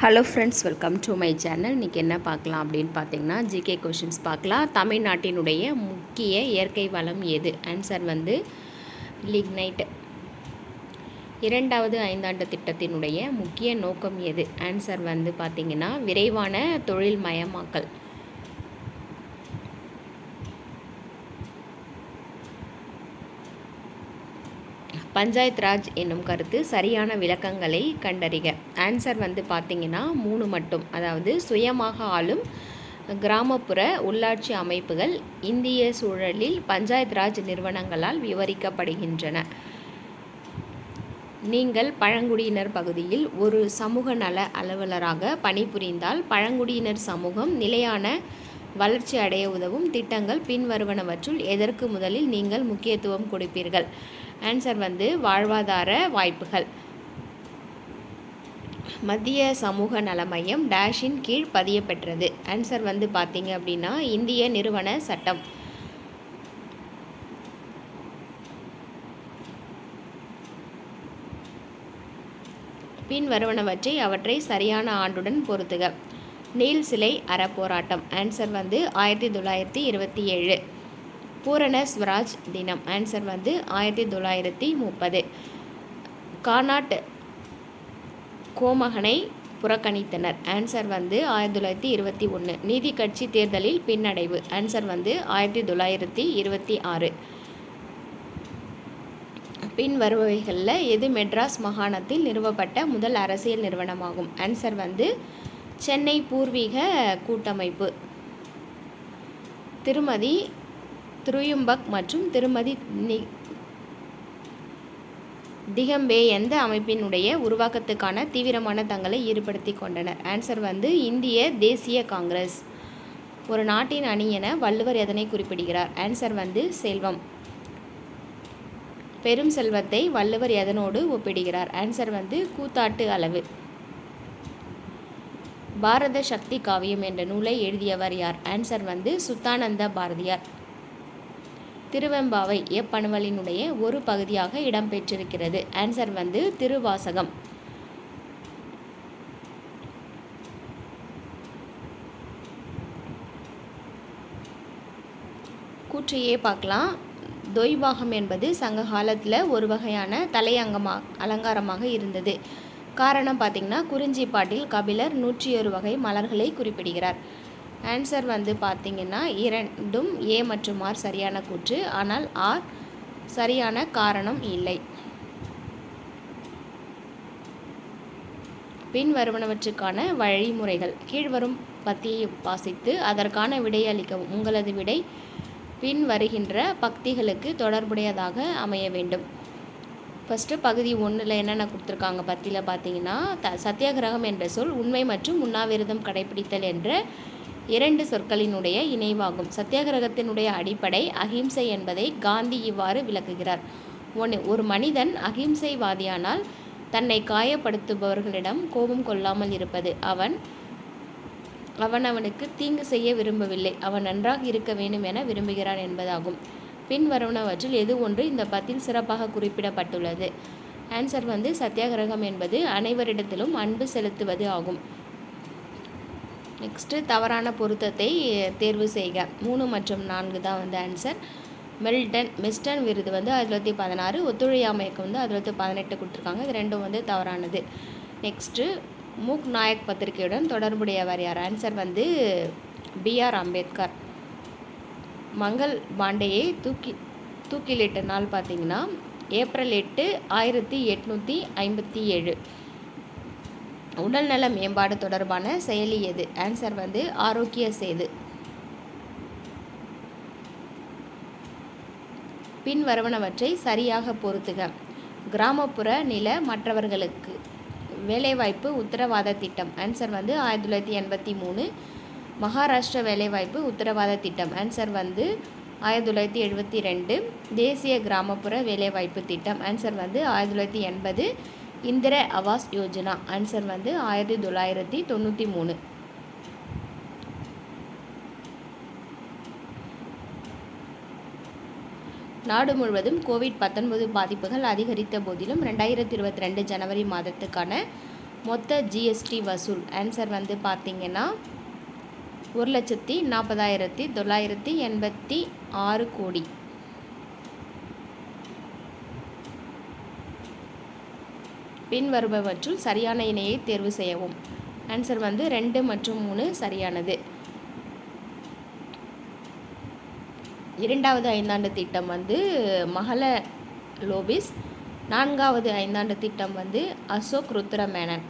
Hello friends, welcome to my channel. இன்றைக்கி என்ன பார்க்கலாம் அப்படின்னு பார்த்தீங்கன்னா, ஜிகே கொஷின்ஸ் பார்க்கலாம். தமிழ்நாட்டினுடைய முக்கிய இயற்கை வளம் எது? ஆன்சர் வந்து லிக்னைட். 2வது ஐந்தாண்டு திட்டத்தினுடைய முக்கிய நோக்கம் எது? ஆன்சர் வந்து பார்த்திங்கன்னா விரைவான தொழில் மயமாக்கல். பஞ்சாயத் ராஜ் என்னும் கருத்து சரியான விளக்கங்களை கண்டறிக. ஆன்சர் வந்து பார்த்திங்கன்னா 3 மட்டும். அதாவது சுயமாக ஆளும் கிராமப்புற உள்ளாட்சி அமைப்புகள் இந்திய சூழலில் பஞ்சாயத் ராஜ் நிறுவனங்களால் விவரிக்கப்படுகின்றன. நீங்கள் பழங்குடியினர் பகுதியில் ஒரு சமூக நல அலுவலராக பணிபுரிந்தால் பழங்குடியினர் சமூகம் நிலையான வளர்ச்சி அடைய உதவும் திட்டங்கள் பின்வருவனவற்றுள் எதற்கு முதலில் நீங்கள் முக்கியத்துவம் கொடுப்பீர்கள்? ஆன்சர் வந்து வாழ்வாதார வாய்ப்புகள். மத்திய சமூக நல மையம் டேஷின் கீழ் பதியப்பெற்றது. ஆன்சர் வந்து பார்த்தீங்க அப்படின்னா இந்திய நிறுவன சட்டம். பின் வருவனவற்றை அவற்றை சரியான ஆண்டுடன் பொருத்துக. நீல் சிலை அறப்போராட்டம். ஆன்சர் வந்து 1927. பூரண ஸ்வராஜ் தினம். ஆன்சர் வந்து 1930. கானாட் கோமகனை புறக்கணித்தனர். ஆன்சர் வந்து 1921. நீதி கட்சி தேர்தலில் பின்னடைவு. ஆன்சர் வந்து 1926. பின் வருபவைகளில் எது மெட்ராஸ் மாகாணத்தில் நிறுவப்பட்ட முதல் அரசியல் நிறுவனமாகும்? ஆன்சர் வந்து சென்னை பூர்வீக கூட்டமைப்பு. திருமதி த்ருயும்பக் மற்றும் திருமதி திகம்பே எந்த அமைப்பினுடைய உருவாக்கத்துக்கான தீவிரமான தங்களை ஈடுபடுத்தி கொண்டனர்? ஆன்சர் வந்து இந்திய தேசிய காங்கிரஸ். ஒரு நாட்டின் அணி என வள்ளுவர் எதனை குறிப்பிடுகிறார்? ஆன்சர் வந்து செல்வம். பெரும் செல்வத்தை வள்ளுவர் எதனோடு ஒப்பிடுகிறார்? ஆன்சர் வந்து கூத்தாட்டு அளவு. பாரத சக்தி காவியம் என்ற நூலை எழுதியவர் யார்? ஆன்சர் வந்து சுத்தானந்த பாரதியார். திருவெம்பாவை எப்பணுவலினுடைய ஒரு பகுதியாக இடம்பெற்றிருக்கிறது? ஆன்சர் வந்து திருவாசகம். கூற்றையே பார்க்கலாம். தொய்பாகம் என்பது சங்க காலத்தில் ஒரு வகையான அலங்காரமாக இருந்தது. காரணம் பார்த்திங்கன்னா குறிஞ்சி பாட்டில் கபிலர் 101 வகை மலர்களை குறிப்பிடுகிறார். ஆன்சர் வந்து பார்த்திங்கன்னா இரண்டும் ஏ மற்றும் ஆர் சரியான கூற்று. ஆனால் ஆர் சரியான காரணம் இல்லை. பின் வருவனவற்றுக்கான வழிமுறைகள். கீழ்வரும் பத்தியை வாசித்து அதற்கான விடையை அளிக்கவும். உங்களது விடை பின் வருகின்ற பக்திகளுக்கு தொடர்புடையதாக அமைய வேண்டும். ஃபஸ்ட்டு பகுதி 1 என்னென்ன கொடுத்துருக்காங்க பத்தியில் பார்த்தீங்கன்னா சத்தியாகிரகம் என்ற சொல் உண்மை மற்றும் உண்ணாவிரதம் கடைபிடித்தல் என்ற 2 சொற்களினுடைய இணைவாகும். சத்தியாகிரகத்தினுடைய அடிப்படை அகிம்சை என்பதை காந்தி இவ்வாறு விளக்குகிறார். 1. ஒரு மனிதன் அகிம்சைவாதியானால் தன்னை காயப்படுத்துபவர்களிடம் கோபம் கொள்ளாமல் இருப்பது. அவனுக்கு தீங்கு செய்ய விரும்பவில்லை, அவன் நன்றாக இருக்க வேண்டும் என விரும்புகிறான் என்பதாகும். பின் வருவனவற்றில் எது ஒன்று இந்த பத்தில் சிறப்பாக குறிப்பிடப்பட்டுள்ளது? ஆன்சர் வந்து சத்தியாகிரகம் என்பது அனைவரிடத்திலும் அன்பு செலுத்துவது ஆகும். நெக்ஸ்ட்டு தவறான பொருத்தத்தை தேர்வு செய்க. 3 மற்றும் 4 தான் வந்து ஆன்சர். மெஸ்டன் விருது வந்து 1916, ஒத்துழையாமை இயக்கம் வந்து 1918 கொடுத்துருக்காங்க. இது ரெண்டும் வந்து தவறானது. நெக்ஸ்ட்டு மூக் நாயக் பத்திரிகையுடன் தொடர்புடையவர் யார்? ஆன்சர் வந்து BR அம்பேத்கர். மங்கள் பாண்டேயை தூக்கிலிட்ட நாள் பார்த்திங்கன்னா ஏப்ரல் 8, 1857. உடல்நல மேம்பாடு தொடர்பான செயலி எது? ஆன்சர் வந்து ஆரோக்கிய சேது. பின் வருவனவற்றை சரியாக பொருத்துக. கிராமப்புற நில மற்றவர்களுக்கு வேலைவாய்ப்பு உத்தரவாத திட்டம். ஆன்சர் வந்து 1983. மகாராஷ்டிர வேலைவாய்ப்பு உத்தரவாத திட்டம். ஆன்சர் வந்து 1972. தேசிய கிராமப்புற வேலைவாய்ப்பு திட்டம். ஆன்சர் வந்து 1980. இந்திர ஆவாஸ் யோஜனா. ஆன்சர் வந்து 1993. நாடு முழுவதும் கோவிட்-19 பாதிப்புகள் அதிகரித்த போதிலும் 2022 ஜனவரி மாதத்துக்கான மொத்த ஜிஎஸ்டி வசூல் ஆன்சர் வந்து பார்த்திங்கன்னா 1,40,986 கோடி. பின்வருபவற்றுள் சரியான இணையை தேர்வு செய்யவும். ஆன்சர் வந்து 2 மற்றும் 3 சரியானது. 2வது ஐந்தாண்டு திட்டம் வந்து மகள லோபிஸ். 4வது ஐந்தாண்டு திட்டம் வந்து அசோக் ருத்ர மேனன்.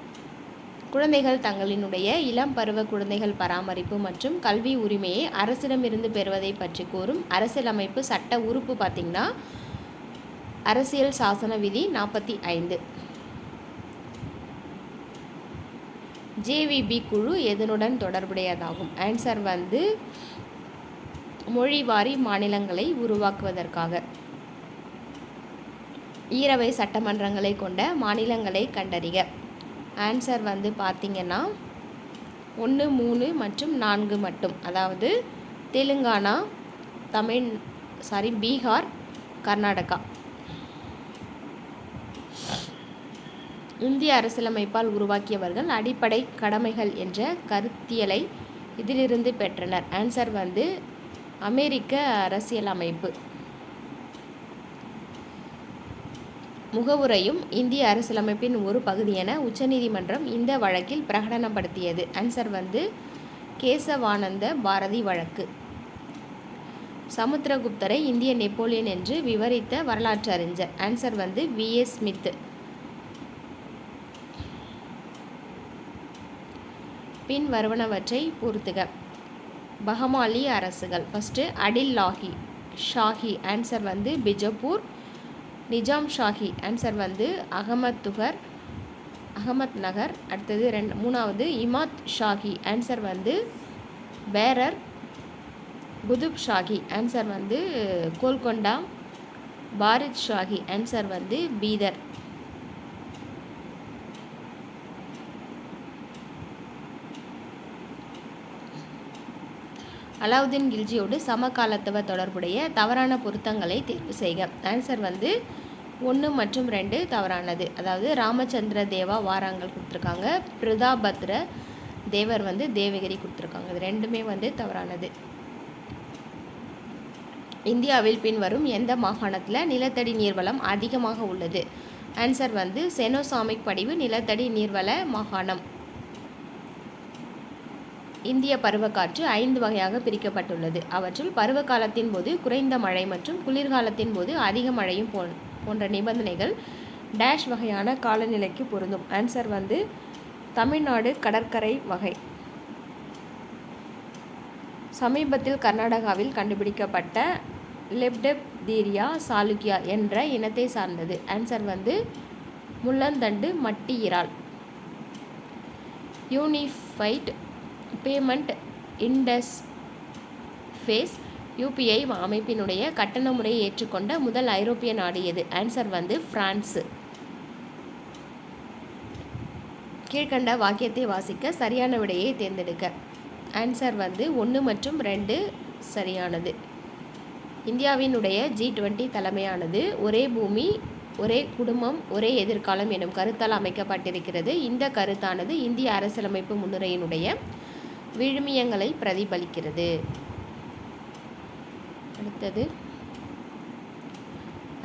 குழந்தைகள் தங்களினுடைய இளம் பருவ குழந்தைகள் பராமரிப்பு மற்றும் கல்வி உரிமையை அரசிடமிருந்து பெறுவதை பற்றி கூறும் அரசியலமைப்பு சட்ட உறுப்பு பார்த்திங்கன்னா அரசியல் சாசன விதி 45. ஜேவிபி குழு எதனுடன் தொடர்புடையதாகும். ஆன்சர் வந்து மொழிவாரி மாநிலங்களை உருவாக்குவதற்காக. ஈரவை சட்டமன்றங்களை கொண்ட மாநிலங்களை கண்டறிக. ஆன்சர் வந்து பார்த்திங்கன்னா 1, 3 மற்றும் 4 மட்டும். அதாவது தெலுங்கானா, பீகார், கர்நாடகா. இந்திய அரசியலமைப்பால் உருவாக்கியவர்கள் அடிப்படை கடமைகள் என்ற கருத்தியலை இதிலிருந்து பெற்றனர். ஆன்சர் வந்து அமெரிக்க அரசியலமைப்பு. முகவுரையும் இந்திய அரசியலமைப்பின் ஒரு பகுதி என உச்சநீதிமன்றம் இந்த வழக்கில் பிரகடனப்படுத்தியது. ஆன்சர் வந்து கேசவானந்த பாரதி வழக்கு. சமுத்திரகுப்தரை இந்திய நெப்போலியன் என்று விவரித்த வரலாற்று அறிஞர். ஆன்சர் வந்து V.S. ஸ்மித். பின் வருவனவற்றை பொறுத்துக. பஹமாலி அரசுகள். ஃபஸ்ட்டு அடில் ஷாஹி. ஆன்சர் வந்து பிஜப்பூர். நிஜாம் ஷாஹி. ஆன்சர் வந்து அகமத் நகர். அடுத்தது 3வது இமாத் ஷாஹி. ஆன்சர் வந்து பேரர். குதுப் ஷாஹி. ஆன்சர் வந்து கோல்கொண்டா. பாரித் ஷாஹி. ஆன்சர் வந்து பீதர். அலாவுதீன் கில்ஜியோடு சமகாலத்துவ தொடர்புடைய தவறான பொருத்தங்களை தேர்வு செய்க. ஆன்சர் வந்து 1 மற்றும் 2 தவறானது. அதாவது ராமச்சந்திர தேவா வாராங்கல் கொடுத்துருக்காங்க. பிரதாபத்ர தேவர் வந்து தேவகிரி கொடுத்துருக்காங்க. இது ரெண்டுமே வந்து தவறானது. இந்தியாவில் பின்வரும் எந்த மாகாணத்தில் நிலத்தடி நீர்வளம் அதிகமாக உள்ளது. ஆன்சர் வந்து செனோசாமிக் படிவு நிலத்தடி நீர்வள மாகாணம். இந்திய பருவக்காற்று 5 வகையாக பிரிக்கப்பட்டுள்ளது. அவற்றுள் பருவகாலத்தின் போது குறைந்த மழை மற்றும் குளிர்காலத்தின் போது அதிக மழையும் போன்ற நிபந்தனைகள் டேஷ் வகையான காலநிலைக்கு பொருந்தும். ஆன்சர் வந்து தமிழ்நாடு கடற்கரை வகை. சமீபத்தில் கர்நாடகாவில் கண்டுபிடிக்கப்பட்ட லெப்டெப்தீரியா சாலுக்கியா என்ற இனத்தை சார்ந்தது. ஆன்சர் வந்து முள்ளந்தண்டு மட்டி இறால். யூனிஃபைட் பேமெண்ட் இன்டர்ஃபேஸ் UPI அமைப்பினுடைய கட்டண முறையை ஏற்றுக்கொண்ட முதல் ஐரோப்பிய நாடு எது. ஆன்சர் வந்து பிரான்ஸு. கீழ்கண்ட வாக்கியத்தை வாசிக்க சரியான விடையை தேர்ந்தெடுக்க. ஆன்சர் வந்து 1 மற்றும் 2 சரியானது. இந்தியாவினுடைய G20 தலைமையானது ஒரே பூமி ஒரே குடும்பம் ஒரே எதிர்காலம் எனும் கருத்தால் அமைக்கப்பட்டிருக்கிறது. இந்த கருத்தானது இந்திய அரசியலமைப்பு முன்னுரையினுடைய விழுமியங்களை பிரதிபலிக்கிறது. அடுத்தது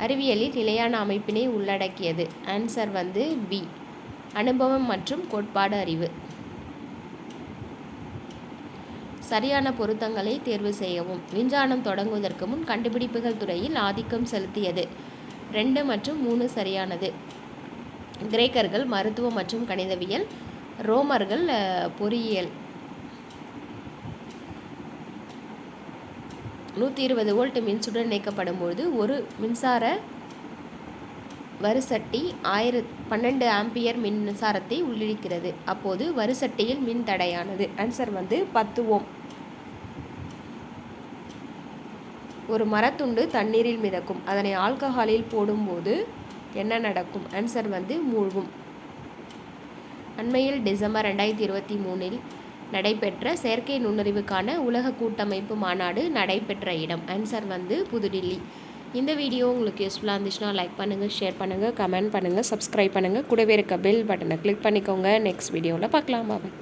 அறிவியலில் நிலையான அமைப்பினை உள்ளடக்கியது. ஆன்சர் வந்து B அனுபவம் மற்றும் கோட்பாடு அறிவு. சரியான பொருத்தங்களை தேர்வு செய்யவும். விஞ்ஞானம் தொடங்குவதற்கு முன் கண்டுபிடிப்புகள் துறையில் ஆதிக்கம் செலுத்தியது. 2 மற்றும் 3 சரியானது. கிரேக்கர்கள் மருத்துவம் மற்றும் கணிதவியல். ரோமர்கள் பொறியியல். 120 வோல்ட் மின்சுடன் இணைக்கப்படும் பொழுது ஒரு மின்சார வறுசட்டி 12 ஆம்பியர் மின்சாரத்தை உள்ளிழுக்கிறது. அப்போது வறுசட்டியில் மின் தடையானது. ஆன்சர் வந்து 10 ஓம். ஒரு மரத்துண்டு தண்ணீரில் மிதக்கும். அதனை ஆல்கஹாலில் போடும்போது என்ன நடக்கும். ஆன்சர் வந்து மூழ்கும். அண்மையில் டிசம்பர் 2023 நடைபெற்ற செயற்கை நுண்ணறிவுக்கான உலக கூட்டமைப்பு மாநாடு நடைபெற்ற இடம். ஆன்சர் வந்து புதுடில்லி. இந்த வீடியோ உங்களுக்கு யூஸ்ஃபுல்லாக இருந்துச்சுன்னா லைக் பண்ணுங்கள், ஷேர் பண்ணுங்கள், கமெண்ட் பண்ணுங்கள், சப்ஸ்கிரைப் பண்ணுங்கள். கூடவே இருக்க பெல் பட்டனை கிளிக் பண்ணிக்கோங்க. நெக்ஸ்ட் வீடியோவில் பார்க்கலாம். பாய்.